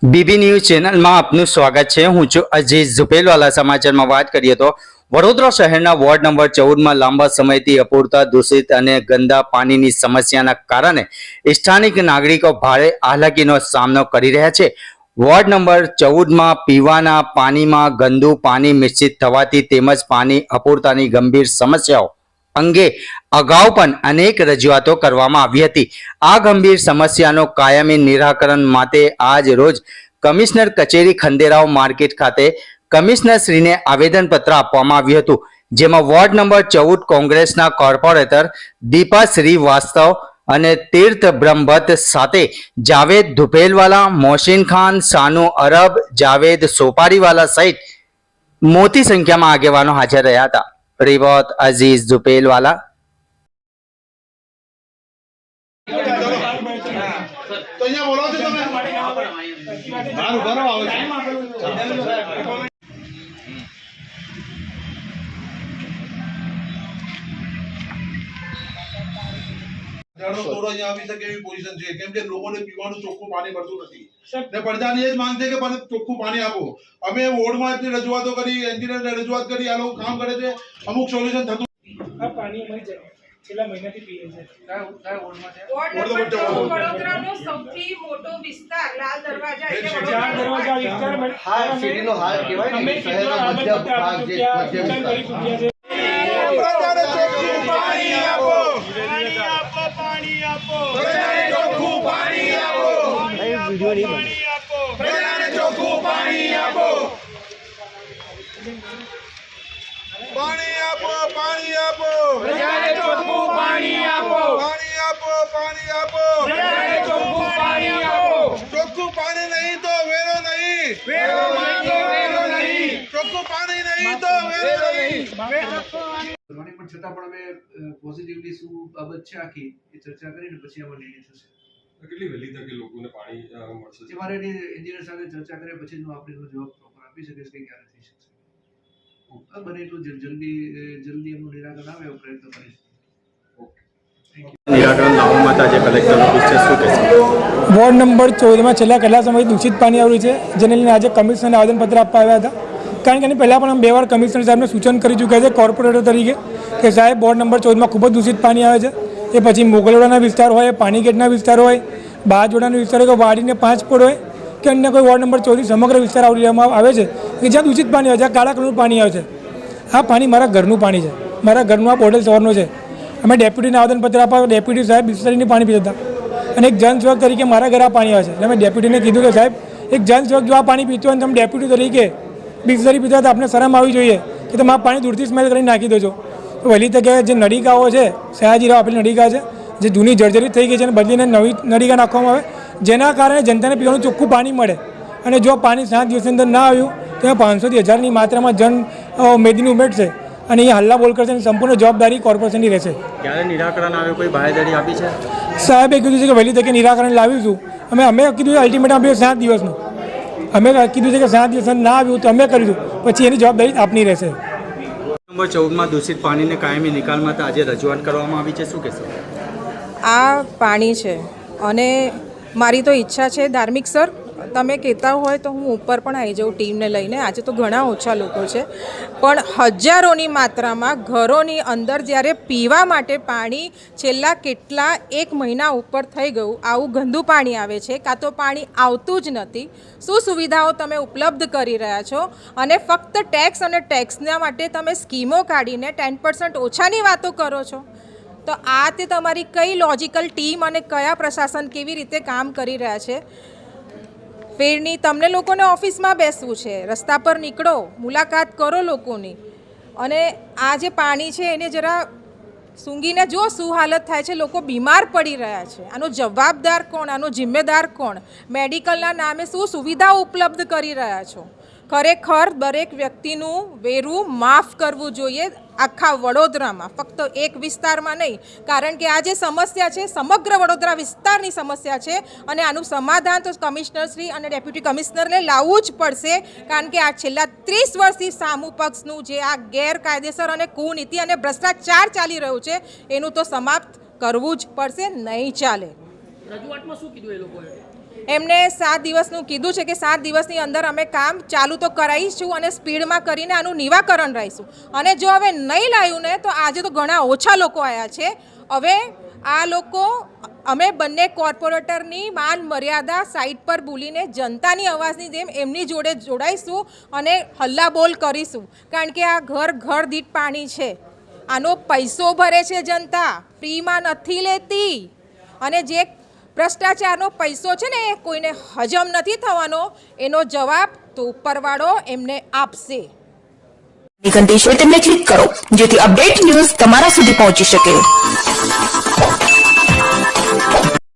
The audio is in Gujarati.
બીબી ન્યૂઝ ચેનલમાં આપનું સ્વાગત છે। હું છું અજીઝ ઝુપેલવાલા। સમાચારમાં વાત કરીએ તો વડોદરા શહેરના વોર્ડ નંબર 14માં લાંબા સમયથી અપૂરતા દૂષિત અને ગંદા પાણીની સમસ્યાના કારણે સ્થાનિક નાગરિકો ભારે હાલાકીનો સામનો કરી રહ્યા છે। વોર્ડ નંબર 14માં પીવાના પાણીમાં ગંદુ પાણી મિશ્રિત થવાથી તેમજ પાણી અપૂરતાની ગંભીર સમસ્યાઓ અંગે અગાઉ પણ અનેક રજૂઆતો કરવામાં આવી હતી। આ ગંભીર સમસ્યાનો કાયમી નિરાકરણ માટે આજ રોજ કમિશનર કચેરી ખંડેરાવ માર્કેટ ખાતે કમિશનરશ્રીને આવેદનપત્ર આપવામાં આવ્યું હતું, જેમાં વોર્ડ નંબર 14 કોંગ્રેસના કોર્પોરેટર દીપા શ્રીવાસ્તવ અને તીર્થ બ્રહ્મભટ્ટ સાથે જાવેદ ધુપેલવાલા, મોહસિન ખાન, સાનુ અરબ, જાવેદ સોપારીવાલા સહિત મોટી સંખ્યામાં આગેવાનો હાજર રહ્યા હતા। रिपोर्ट अजीज झुपेलवाला। तो यहाँ बोलो तो तुम्हें बाहर उभा रहो થોડો અહીંયા આવી શકે એવી પોઝિશન છે કેમ કે લોકોને પીવાનું ચોખ્ખું પાણી મળતું નથી ને પડદાની એ જ માંગ છે કે મને ચોખ્ખું પાણી આપો। અમે વોર્ડમાં એટલી રજૂઆતો કરી, એન્જિનિયરને રજૂઆત કરી, આ લોકો કામ કરે છે, અમુક સોલ્યુશન થતું આ પાણી અમારી છેલ્લા મહિનાથી પીએ છે। વડોદરાનો સૌથી મોટો વિસ્તાર લાલ દરવાજા એટલે ચાર દરવાજા વિસ્તાર હા સિટીનો હાલ કહેવાય ને શહેરનો મધ્ય ભાગ જે મધ્ય વિસ્તાર પ્રજાને ચોખ્ખું પાણી આપો, પાણી આપો, પ્રજાને ચોખ્ખું પાણી આપો, વિડિયો નહીં બને પ્રજાને ચોખ્ખું પાણી આપો, પાણી આપો, પાણી આપો, પ્રજાને ચોખ્ખું પાણી આપો, પાણી આપો, પાણી આપો, પ્રજાને ચોખ્ખું પાણી આપો, ચોખ્ખું પાણી નહીં તો વેરો નહીં, વેરો નહીં તો વેરો નહીં, ચોખ્ખું પાણી નહીં તો વેરો નહીં। કરવાની પણ છતાં પણ અમે પોઝિટિવલી શું બાબત છે આખી એ ચર્ચા કરીને પછી આમાં નિર્ણય થશે। કેટલી વહેલી તકે લોકોને પાણી મળશે? જે મારે એન્જિનિયર સાથે ચર્ચા કર્યા પછી હું આપણે એનો જવાબ પ્રોપર આપી શકીશ કે ક્યારે થઈ શકશે। બને એટલું જલ્દી એમનું નિરાકરણ આવે એવો પ્રયત્ન કરીશ। નિરાકરણ લાવવા માટે આજે કલેક્ટર ઓફિસ છે, શું કહેશો? વોર્ડ નંબર 14માં છેલ્લા કેટલા સમયથી દૂષિત પાણી આવ્યું છે, જેને લઈને આજે કમિશનરને આવેદનપત્ર આપવા આવ્યા હતા। કારણ કે એની પહેલાં પણ અમે 2 વાર કમિશનર સાહેબને સૂચન કરી ચૂક્યા છે કોર્પોરેટર તરીકે કે સાહેબ વોર્ડ નંબર 14માં ખૂબ જ દૂષિત પાણી આવે છે। એ પછી મોગલવાડાના વિસ્તાર હોય, પાણીગેટના વિસ્તાર હોય, બાજોડાનો વિસ્તાર હોય, વાડીને 5 પોડ હોય કે અન્ય કોઈ વોર્ડ નંબર 14 સમગ્ર વિસ્તાર આવરી લેવામાં આવે છે કે જ્યાં દૂષિત પાણી આવે છે, જ્યાં કાળા કલરનું પાણી આવે છે। આ પાણી મારા ઘરનું પાણી છે, મારા ઘરનું આ બોટલ સવારનો છે। અમે ડેપ્યુટીને આવેદનપત્ર આપ્યા, ડેપ્યુટી સાહેબ બિસ્લરીની પાણી પીતા હતા અને એક જનસેવક તરીકે મારા ઘરે આ પાણી આવે છે એટલે મેં ડેપ્યુટીને કીધું કે સાહેબ એક જનસેવક જો આ પાણી પીતો હોય અને તમે ડેપ્યુટી તરીકે બિસ્લરી પીતા તો આપણે શરમ આવી જોઈએ કે તમે આ પાણી દૂરથી સ્મેલ કરીને નાખી દો છો। તો વહેલી તકે જે નળીકાઓ છે, સયાજીરાવ આપેલી નળીકા છે જે જૂની જર્જરિત થઈ ગઈ છે અને બદલીને નવી નળીકા નાખવામાં આવે, જેના કારણે જનતાને પીવાનું ચોખ્ખું પાણી મળે। અને જો પાણી 7 દિવસની અંદર ના આવ્યું તો 500 થી 1000ની માત્રામાં જન મેદની ઉમેરશે અને એ હલ્લા બોલ કરશે, સંપૂર્ણ જવાબદારી કોર્પોરેશનની રહેશે। ક્યારે નિરાકરણ આવે, કોઈ બાહેધરી આપી છે? સાહેબે કીધું છે કે વહેલી તકે નિરાકરણ લાવીશું। અમે કીધું અલ્ટિમેટમ આપ્યું 7 દિવસનું, અમે કીધું છે કે 7 દિવસ ના આવ્યું તો અમે કરીશું, પછી એની જવાબદારી આપની રહેશે। નંબર 14માં દૂષિત પાણીને કાયમી નિકાલ માટે આજે રજૂઆત કરવામાં આવી છે, શું કહેશો? આ પાણી છે અને મારી તો ઈચ્છા છે ધાર્મિક સર તમે કહેતા હોય તો હું ઉપર પણ આવી જાઉં ટીમને લઈને। આજે તો ઘણા ઓછા લોકો છે પણ હજારોની માત્રામાં ઘરોની અંદર જ્યારે પીવા માટે પાણી છેલ્લા કેટલા 1 મહિના ઉપર થઈ ગયું આવું ગંદુ પાણી આવે છે, કાં તો પાણી આવતું જ નથી। શું સુવિધાઓ તમે ઉપલબ્ધ કરી રહ્યા છો અને ફક્ત ટેક્સ અને ટેક્સના માટે તમે સ્કીમો કાઢીને 10% ઓછાની વાતો કરો છો? તો આ તે તમારી કઈ લોજિકલ ટીમ અને કયા પ્રશાસન કેવી રીતે કામ કરી રહ્યા છે? ફેરની તમને લોકોને ઓફિસમાં બેસવું છે, રસ્તા પર નીકળો, મુલાકાત કરો લોકોની અને આ જે પાણી છે એને જરા સૂંઘીને જો શું હાલત થાય છે, લોકો બીમાર પડી રહ્યા છે। આનો જવાબદાર કોણ, આનો જિમ્મેદાર કોણ? મેડિકલના નામે શું સુવિધાઓ ઉપલબ્ધ કરી રહ્યા છો? ખરેખર દરેક વ્યક્તિનું વેરું માફ કરવું જોઈએ આખા વડોદરામાં, ફક્ત એક વિસ્તારમાં નહીં, કારણ કે આ જે સમસ્યા છે સમગ્ર વડોદરા વિસ્તારની સમસ્યા છે અને આનું સમાધાન તો કમિશનરશ્રી અને ડેપ્યુટી કમિશનરને લાવવું જ પડશે, કારણ કે આ છેલ્લા 30 વર્ષથી સામુ પક્ષનું જે આ ગેરકાયદેસર અને કુનીતિ અને ભ્રષ્ટાચાર ચાલી રહ્યું છે એનું તો સમાપ્ત કરવું જ પડશે, નહીં ચાલે। રજૂઆતમાં શું કીધું એ લોકોએ? એમને 7 દિવસનું કીધું છે કે 7 દિવસની અંદર અમે કામ ચાલુ તો કરાવીશું અને સ્પીડમાં કરીને આનું નિવાકરણ લાવીશું. અને જો હવે નહીં લાવ્યું ને તો આજે તો ઘણા ઓછા લોકો આવ્યા છે. હવે આ લોકો અમે બંને કોર્પોરેટરની માન મર્યાદા સાઈડ પર બોલીને જનતાની અવાજની જેમ એમની જોડે જોડાઈશું અને હલ્લાબોલ કરીશું. કારણ કે આ ઘર દીઠ પાણી છે, આનો પૈસો ભરે છે જનતા, ફ્રીમાં નથી લેતી. અને જે ભ્રષ્ટાચારનો પૈસો છે ને એ કોઈને હજમ નથી થવાનો, એનો જવાબ તો ઉપરવાળો એમને આપશે. ઘંટી છે તેમને ક્લિક કરો જેથી અપડેટ ન્યૂઝ તમારા સુધી પહોંચી શકે.